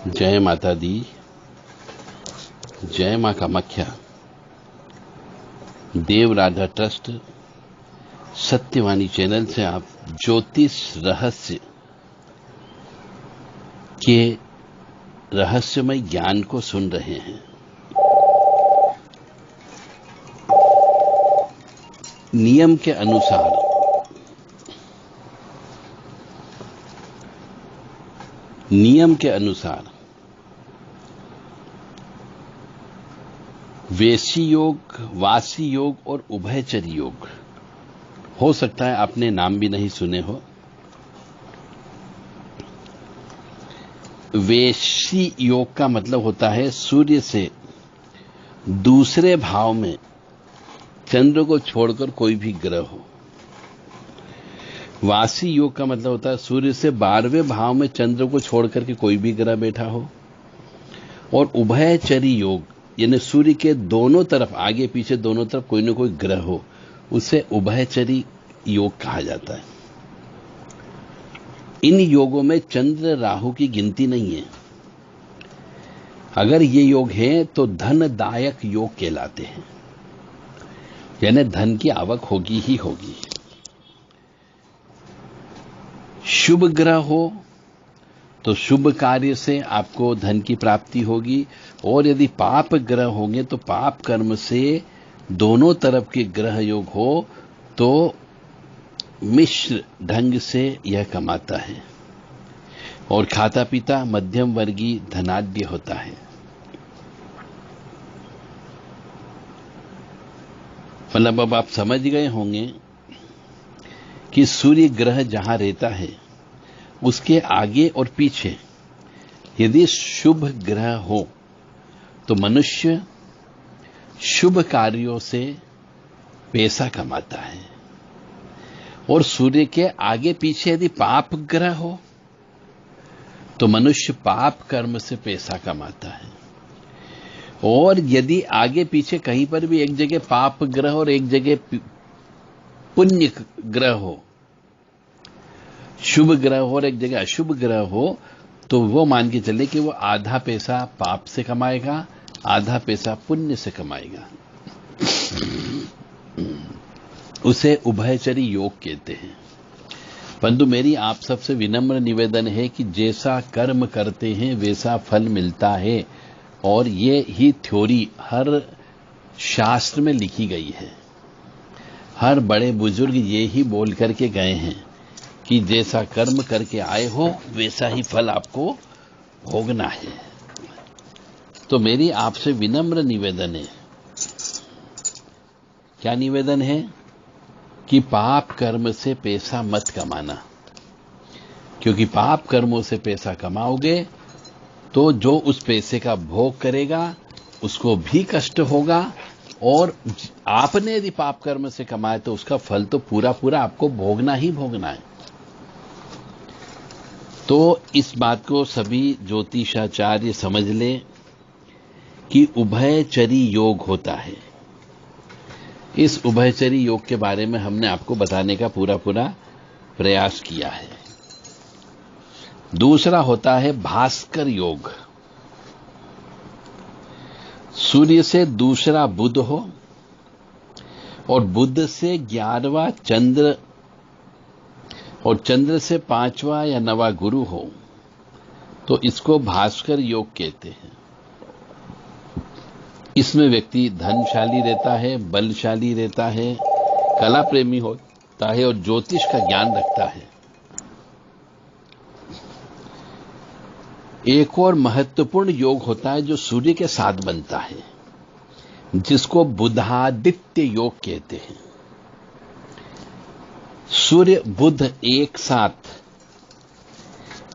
जय माता दी, जय मां कामाख्या। देव राधा ट्रस्ट सत्यवाणी चैनल से आप ज्योतिष रहस्य के रहस्यमय ज्ञान को सुन रहे हैं। नियम के अनुसार वेशी योग, वासी योग और उभयचरी योग, हो सकता है आपने नाम भी नहीं सुने हो। वेशी योग का मतलब होता है सूर्य से दूसरे भाव में चंद्र को छोड़कर कोई भी ग्रह हो। वासी योग का मतलब होता है सूर्य से 12वें भाव में चंद्र को छोड़कर के कोई भी ग्रह बैठा हो। और उभयचरी योग यानी सूर्य के दोनों तरफ, आगे पीछे दोनों तरफ कोई न कोई ग्रह हो, उसे उभयचरी योग कहा जाता है। इन योगों में चंद्र राहु की गिनती नहीं है। अगर ये योग हैं तो धनदायक योग कहलाते हैं, यानी धन की आवक होगी ही होगी। शुभ ग्रह हो तो शुभ कार्य से आपको धन की प्राप्ति होगी, और यदि पाप ग्रह होंगे तो पाप कर्म से दोनों तरफ के ग्रह योग हो तो मिश्र ढंग से यह कमाता है और खाता पीता मध्यम वर्गीय धनाढ्य होता है। मतलब अब आप समझ गए होंगे कि सूर्य ग्रह जहां रहता है उसके आगे और पीछे यदि शुभ ग्रह हो तो मनुष्य शुभ कार्यों से पैसा कमाता है, और सूर्य के आगे पीछे यदि पाप ग्रह हो तो मनुष्य पाप कर्म से पैसा कमाता है। और यदि आगे पीछे कहीं पर भी एक जगह पाप ग्रह और एक जगह पुण्य ग्रह हो, शुभ ग्रह हो और एक जगह अशुभ ग्रह हो, तो वो मान के चले कि वो आधा पैसा पाप से कमाएगा, आधा पैसा पुण्य से कमाएगा। उसे उभयचरी योग कहते हैं। परंतु मेरी आप सबसे विनम्र निवेदन है कि जैसा कर्म करते हैं वैसा फल मिलता है, और ये ही थ्योरी हर शास्त्र में लिखी गई है। हर बड़े बुजुर्ग ये ही बोल करके गए हैं कि जैसा कर्म करके आए हो वैसा ही फल आपको भोगना है। तो मेरी आपसे विनम्र निवेदन है, क्या निवेदन है, कि पाप कर्म से पैसा मत कमाना, क्योंकि पाप कर्मों से पैसा कमाओगे तो जो उस पैसे का भोग करेगा उसको भी कष्ट होगा, और आपने यदि पाप कर्म से कमाए तो उसका फल तो पूरा पूरा आपको भोगना ही भोगना है। तो इस बात को सभी ज्योतिषाचार्य समझ लें कि उभयचरी योग होता है। इस उभयचरी योग के बारे में हमने आपको बताने का पूरा पूरा प्रयास किया है। दूसरा होता है भास्कर योग। सूर्य से दूसरा बुध हो और बुध से 11वां चंद्र और चंद्र से 5वां या 9वां गुरु हो तो इसको भास्कर योग कहते हैं। इसमें व्यक्ति धनशाली रहता है, बलशाली रहता है, कला प्रेमी होता है और ज्योतिष का ज्ञान रखता है। एक और महत्वपूर्ण योग होता है जो सूर्य के साथ बनता है, जिसको बुधादित्य योग कहते हैं। सूर्य बुध एक साथ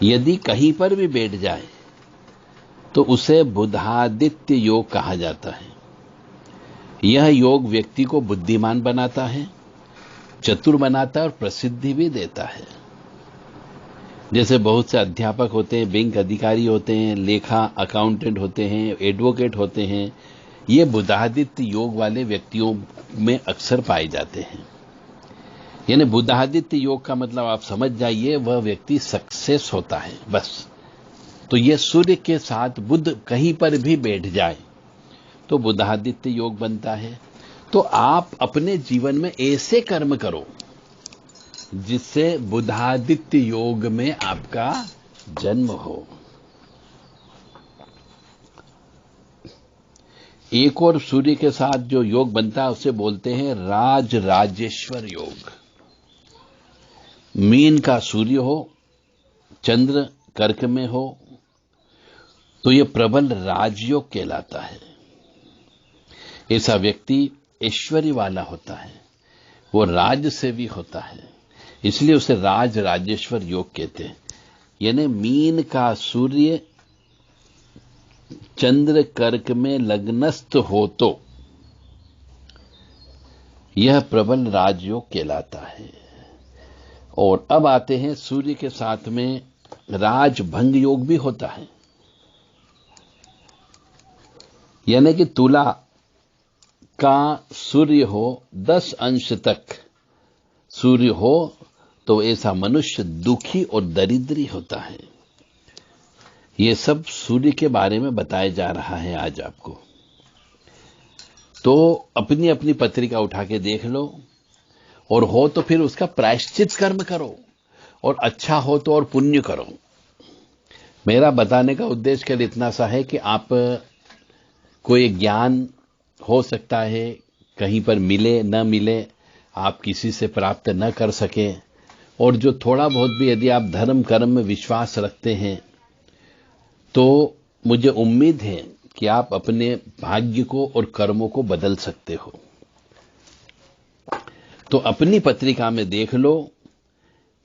यदि कहीं पर भी बैठ जाए तो उसे बुधादित्य योग कहा जाता है। यह योग व्यक्ति को बुद्धिमान बनाता है, चतुर बनाता है और प्रसिद्धि भी देता है। जैसे बहुत से अध्यापक होते हैं, बैंक अधिकारी होते हैं, लेखा अकाउंटेंट होते हैं, एडवोकेट होते हैं, ये बुधादित्य योग वाले व्यक्तियों में अक्सर पाए जाते हैं। यानी बुधादित्य योग का मतलब आप समझ जाइए, वह व्यक्ति सक्सेस होता है। बस तो यह सूर्य के साथ बुध कहीं पर भी बैठ जाए तो बुधादित्य योग बनता है। तो आप अपने जीवन में ऐसे कर्म करो जिससे बुधादित्य योग में आपका जन्म हो। एक और सूर्य के साथ जो योग बनता है उसे बोलते हैं राज राजेश्वर योग। मीन का सूर्य हो, चंद्र कर्क में हो तो यह प्रबल राजयोग कहलाता है। ऐसा व्यक्ति ऐश्वर्य वाला होता है, वो राज से भी होता है, इसलिए उसे राज राजेश्वर योग कहते हैं। यानी मीन का सूर्य चंद्र कर्क में लग्नस्थ हो तो यह प्रबल राजयोग कहलाता है। और अब आते हैं सूर्य के साथ में राजभंग योग भी होता है। यानी कि तुला का सूर्य हो, 10 अंश तक सूर्य हो तो ऐसा मनुष्य दुखी और दरिद्री होता है। ये सब सूर्य के बारे में बताया जा रहा है आज आपको। तो अपनी अपनी पत्रिका उठा के देख लो, और हो तो फिर उसका प्रायश्चित कर्म करो, और अच्छा हो तो और पुण्य करो। मेरा बताने का उद्देश्य केवल इतना सा है कि आप कोई ज्ञान हो सकता है कहीं पर मिले न मिले, आप किसी से प्राप्त न कर सके, और जो थोड़ा बहुत भी यदि आप धर्म कर्म में विश्वास रखते हैं तो मुझे उम्मीद है कि आप अपने भाग्य को और कर्मों को बदल सकते हो। तो अपनी पत्रिका में देख लो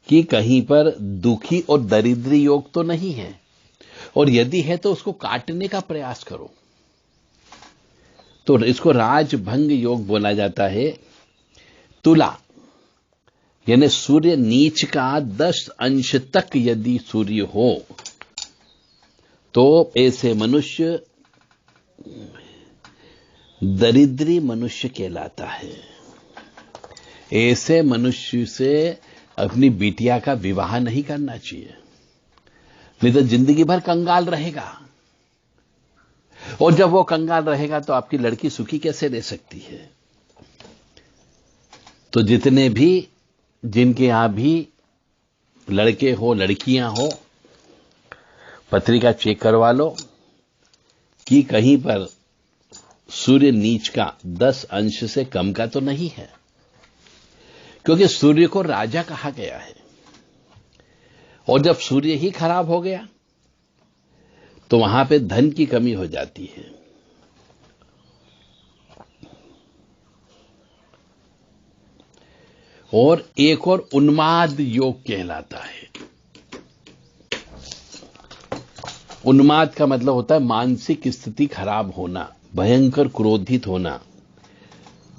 कि कहीं पर दुखी और दरिद्री योग तो नहीं है, और यदि है तो उसको काटने का प्रयास करो। तो इसको राजभंग योग बोला जाता है। तुला यानी सूर्य नीच का 10 अंश तक यदि सूर्य हो तो ऐसे मनुष्य दरिद्री मनुष्य कहलाता है। ऐसे मनुष्य से अपनी बिटिया का विवाह नहीं करना चाहिए, नहीं तो जिंदगी भर कंगाल रहेगा, और जब वो कंगाल रहेगा तो आपकी लड़की सुखी कैसे रह सकती है। तो जितने भी जिनके यहां भी लड़के हो लड़कियां हो, पत्रिका चेक करवा लो कि कहीं पर सूर्य नीच का 10 अंश से कम का तो नहीं है, क्योंकि सूर्य को राजा कहा गया है। और जब सूर्य ही खराब हो गया तो वहां पे धन की कमी हो जाती है। और एक और उन्माद योग कहलाता है। उन्माद का मतलब होता है मानसिक स्थिति खराब होना, भयंकर क्रोधित होना।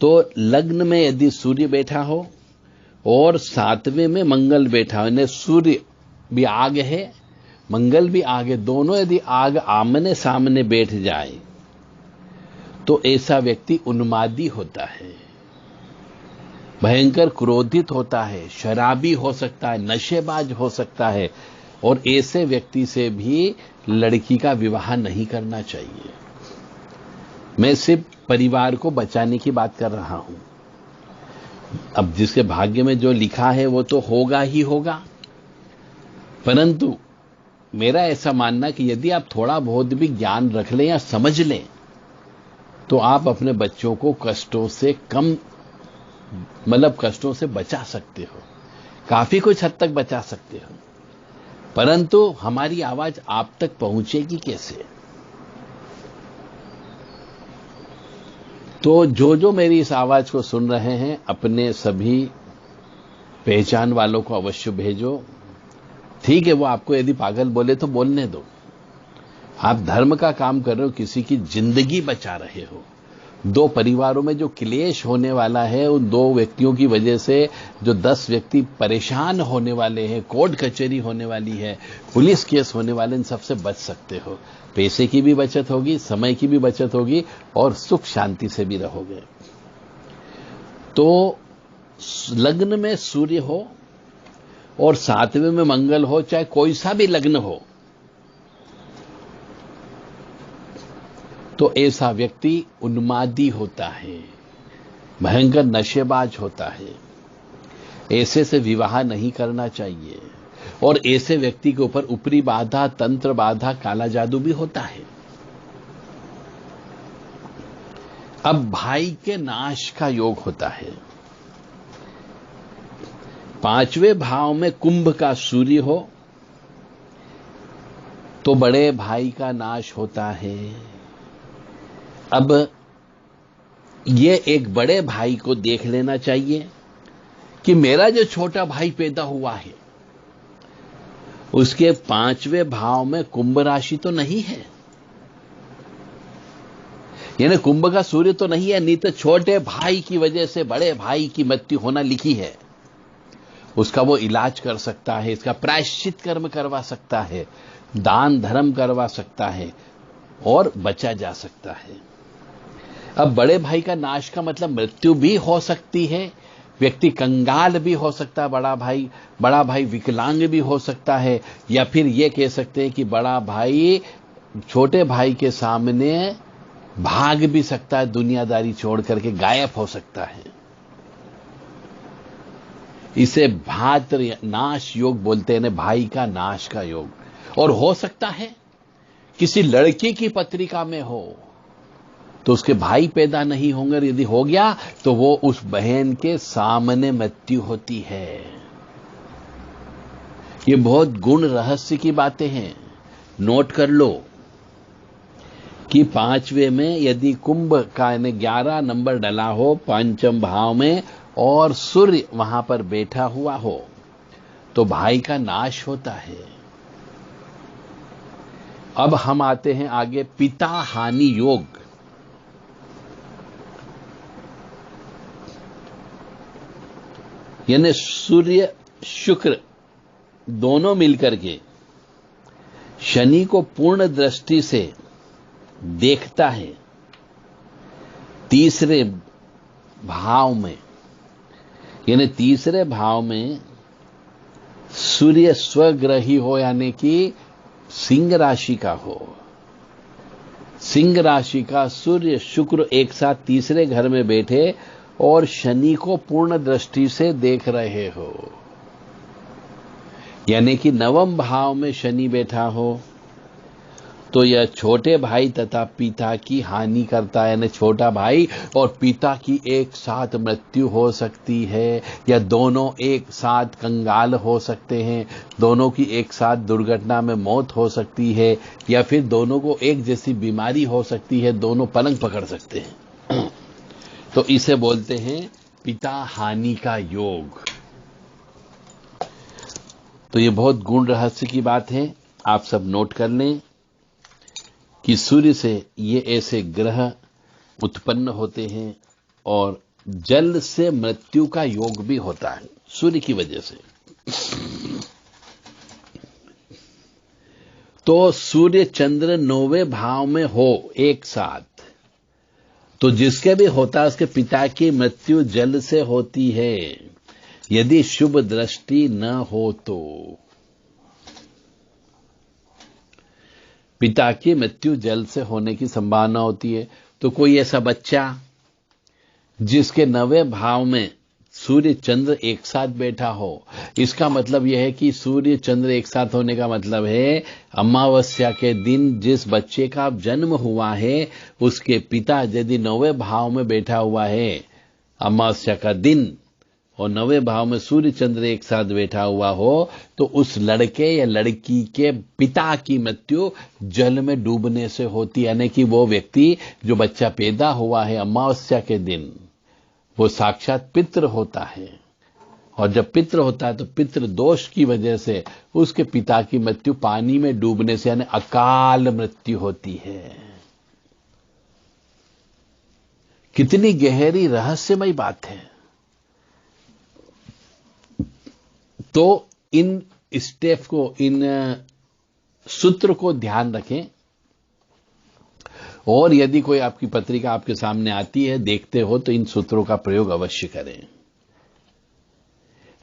तो लग्न में यदि सूर्य बैठा हो और 7वें में मंगल बैठा हो, यानी सूर्य भी आग है मंगल भी आग है, दोनों यदि आग आमने सामने बैठ जाए तो ऐसा व्यक्ति उन्मादी होता है, भयंकर क्रोधित होता है, शराबी हो सकता है, नशेबाज हो सकता है। और ऐसे व्यक्ति से भी लड़की का विवाह नहीं करना चाहिए। मैं सिर्फ परिवार को बचाने की बात कर रहा हूं। अब जिसके भाग्य में जो लिखा है वो तो होगा ही होगा, परंतु मेरा ऐसा मानना कि यदि आप थोड़ा बहुत भी ज्ञान रख लें या समझ लें तो आप अपने बच्चों को कष्टों से कम, मतलब कष्टों से बचा सकते हो, काफी कुछ हद तक बचा सकते हो। परंतु हमारी आवाज आप तक पहुंचेगी कैसे? तो जो जो मेरी इस आवाज को सुन रहे हैं अपने सभी पहचान वालों को अवश्य भेजो। ठीक है, वो आपको यदि पागल बोले तो बोलने दो। आप धर्म का काम कर रहे हो, किसी की जिंदगी बचा रहे हो। 2 परिवारों में जो क्लेश होने वाला है, उन 2 व्यक्तियों की वजह से जो 10 व्यक्ति परेशान होने वाले हैं, कोर्ट कचहरी होने वाली है, पुलिस केस होने वाले, इन सबसे बच सकते हो। पैसे की भी बचत होगी, समय की भी बचत होगी, और सुख शांति से भी रहोगे। तो लग्न में सूर्य हो और 7वें में मंगल हो, चाहे कोई सा भी लग्न हो, तो ऐसा व्यक्ति उन्मादी होता है, भयंकर नशेबाज होता है। ऐसे से विवाह नहीं करना चाहिए। और ऐसे व्यक्ति के ऊपर ऊपरी बाधा, तंत्र बाधा, काला जादू भी होता है। अब भाई के नाश का योग होता है। 5वें भाव में कुंभ का सूर्य हो तो बड़े भाई का नाश होता है। अब ये एक बड़े भाई को देख लेना चाहिए कि मेरा जो छोटा भाई पैदा हुआ है उसके 5वें भाव में कुंभ राशि तो नहीं है, यानी कुंभ का सूर्य तो नहीं है, नहीं तो छोटे भाई की वजह से बड़े भाई की मृत्यु होना लिखी है। उसका वो इलाज कर सकता है, इसका प्रायश्चित कर्म करवा सकता है, दान धर्म करवा सकता है और बचा जा सकता है। अब बड़े भाई का नाश का मतलब मृत्यु भी हो सकती है, व्यक्ति कंगाल भी हो सकता है, बड़ा भाई विकलांग भी हो सकता है, या फिर यह कह सकते हैं कि बड़ा भाई छोटे भाई के सामने भाग भी सकता है, दुनियादारी छोड़ करके गायब हो सकता है। इसे भात्र नाश योग बोलते हैं, भाई का नाश का योग। और हो सकता है किसी लड़की की पत्रिका में हो तो उसके भाई पैदा नहीं होंगे, यदि हो गया तो वो उस बहन के सामने मृत्यु होती है। ये बहुत गुण रहस्य की बातें हैं, नोट कर लो कि 5वें में यदि कुंभ का 11 नंबर डला हो 5वें भाव में और सूर्य वहां पर बैठा हुआ हो तो भाई का नाश होता है। अब हम आते हैं आगे पिता हानि योग। यानी सूर्य शुक्र दोनों मिलकर के शनि को पूर्ण दृष्टि से देखता है 3रे भाव में, यानी 3रे भाव में सूर्य स्वग्रही हो, यानी कि सिंह राशि का हो। सिंह राशि का सूर्य शुक्र एक साथ 3रे घर में बैठे और शनि को पूर्ण दृष्टि से देख रहे हो, यानी कि 9वें भाव में शनि बैठा हो तो यह छोटे भाई तथा पिता की हानि करता है, यानी छोटा भाई और पिता की एक साथ मृत्यु हो सकती है, या दोनों एक साथ कंगाल हो सकते हैं, दोनों की एक साथ दुर्घटना में मौत हो सकती है, या फिर दोनों को एक जैसी बीमारी हो सकती है, दोनों पलंग पकड़ सकते हैं। तो इसे बोलते हैं पिता हानि का योग। तो ये बहुत गुण रहस्य की बात है, आप सब नोट कर लें कि सूर्य से ये ऐसे ग्रह उत्पन्न होते हैं और जल से मृत्यु का योग भी होता है सूर्य की वजह से। तो सूर्य चंद्र 9वें भाव में हो एक साथ तो जिसके भी होता है उसके पिता की मृत्यु जल से होती है, यदि शुभ दृष्टि न हो तो। पिता की मृत्यु जल से होने की संभावना होती है। तो कोई ऐसा बच्चा जिसके 9वें भाव में सूर्य चंद्र एक साथ बैठा हो, इसका मतलब यह है कि सूर्य चंद्र एक साथ होने का मतलब है अमावस्या के दिन जिस बच्चे का जन्म हुआ है उसके पिता यदि 9वें भाव में बैठा हुआ है अमावस्या का दिन और 9वें भाव में सूर्य चंद्र एक साथ बैठा हुआ हो तो उस लड़के या लड़की के पिता की मृत्यु जल में डूबने से होती है, यानी कि वो व्यक्ति जो बच्चा पैदा हुआ है अमावस्या के दिन वो साक्षात पितृ होता है, और जब पितृ होता है तो पितृ दोष की वजह से उसके पिता की मृत्यु पानी में डूबने से यानी अकाल मृत्यु होती है। कितनी गहरी रहस्यमय बात है। तो इन स्टेप को, इन सूत्र को ध्यान रखें, और यदि कोई आपकी पत्रिका आपके सामने आती है, देखते हो, तो इन सूत्रों का प्रयोग अवश्य करें।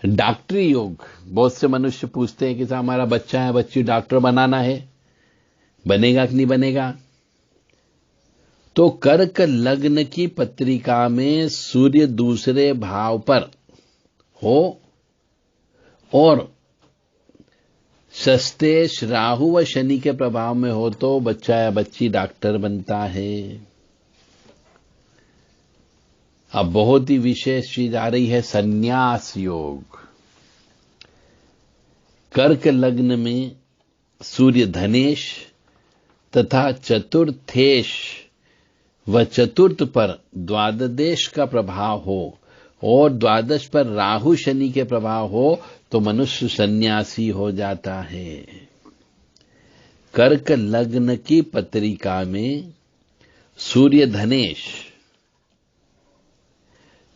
डॉक्टरी योग, बहुत से मनुष्य पूछते हैं कि साहब हमारा बच्चा है, बच्ची डॉक्टर बनाना है, बनेगा कि नहीं बनेगा? तो कर्क लग्न की पत्रिका में सूर्य दूसरे भाव पर हो और षष्ठेश राहु व शनि के प्रभाव में हो तो बच्चा या बच्ची डॉक्टर बनता है। अब बहुत ही विशेष चीज आ रही है, संन्यास योग। कर्क लग्न में सूर्य धनेश तथा चतुर्थेश व चतुर्थ पर द्वादश का प्रभाव हो और द्वादश पर राहु शनि के प्रभाव हो तो मनुष्य सन्यासी हो जाता है। कर्क लग्न की पत्रिका में सूर्य धनेश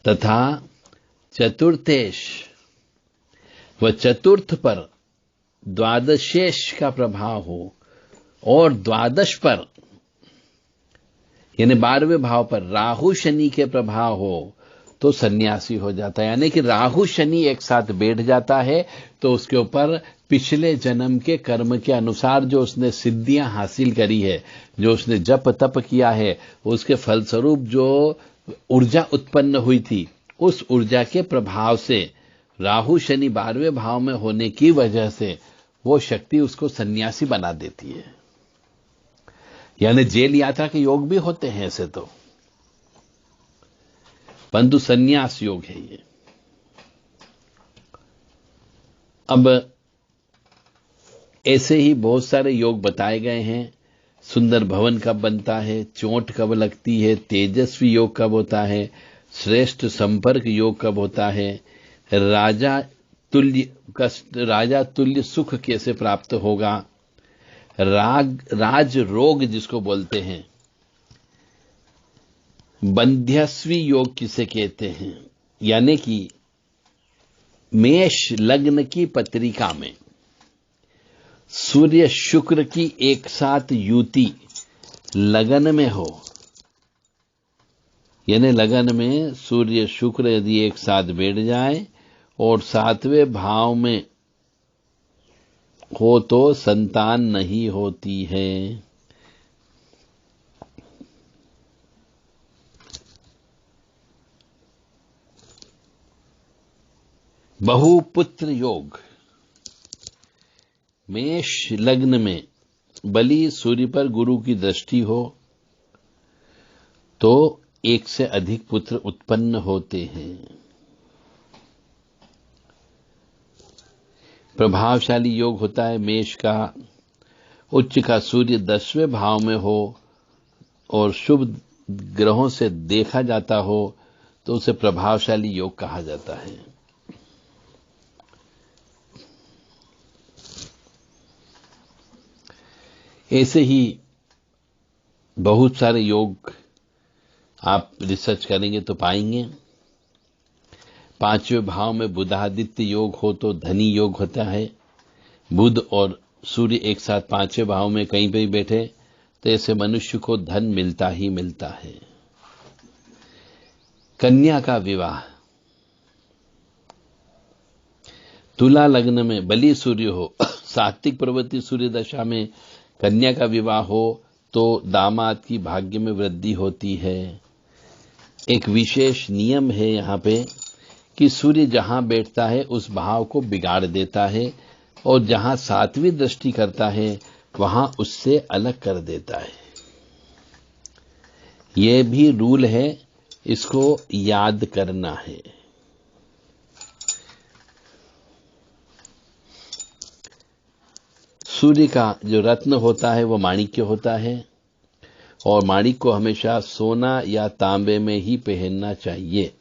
तथा चतुर्थेश व चतुर्थ पर द्वादशेश का प्रभाव हो और द्वादश पर यानी 12वें भाव पर राहु शनि के प्रभाव हो तो सन्यासी हो जाता है। यानी कि राहु शनि एक साथ बैठ जाता है तो उसके ऊपर पिछले जन्म के कर्म के अनुसार जो उसने सिद्धियां हासिल करी है, जो उसने जप तप किया है, उसके फलस्वरूप जो ऊर्जा उत्पन्न हुई थी, उस ऊर्जा के प्रभाव से राहु शनि 12वें भाव में होने की वजह से वो शक्ति उसको सन्यासी बना देती है। यानी जेल यात्रा के योग भी होते हैं ऐसे तो, परंतु सन्यास योग है ये। अब ऐसे ही बहुत सारे योग बताए गए हैं। सुंदर भवन कब बनता है, चोट कब लगती है, तेजस्वी योग कब होता है, श्रेष्ठ संपर्क योग कब होता है, राजा तुल्य सुख कैसे प्राप्त होगा, राज रोग जिसको बोलते हैं, बंध्यस्वी योग किसे कहते हैं। यानी कि मेष लग्न की पत्रिका में सूर्य शुक्र की एक साथ युति लगन में हो, यानी लगन में सूर्य शुक्र यदि एक साथ बैठ जाए और 7वें भाव में हो तो संतान नहीं होती है। बहुपुत्र योग मेष लग्न में बलि सूर्य पर गुरु की दृष्टि हो तो एक से अधिक पुत्र उत्पन्न होते हैं। प्रभावशाली योग होता है मेष का, उच्च का सूर्य 10वें भाव में हो और शुभ ग्रहों से देखा जाता हो तो उसे प्रभावशाली योग कहा जाता है। ऐसे ही बहुत सारे योग आप रिसर्च करेंगे तो पाएंगे। 5वें भाव में बुधादित्य योग हो तो धनी योग होता है। बुध और सूर्य एक साथ 5वें भाव में कहीं पे भी बैठे तो ऐसे मनुष्य को धन मिलता ही मिलता है। कन्या का विवाह, तुला लग्न में बलि सूर्य हो, सात्विक प्रवृत्ति सूर्य दशा में कन्या का विवाह हो तो दामाद की भाग्य में वृद्धि होती है। एक विशेष नियम है यहां पे कि सूर्य जहां बैठता है उस भाव को बिगाड़ देता है और जहां 7वीं दृष्टि करता है वहां उससे अलग कर देता है। यह भी रूल है, इसको याद करना है। सूर्य का जो रत्न होता है वो माणिक्य होता है और माणिक को हमेशा सोना या तांबे में ही पहनना चाहिए।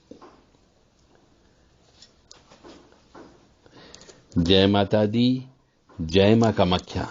जय माता दी, जय मां कामाख्या।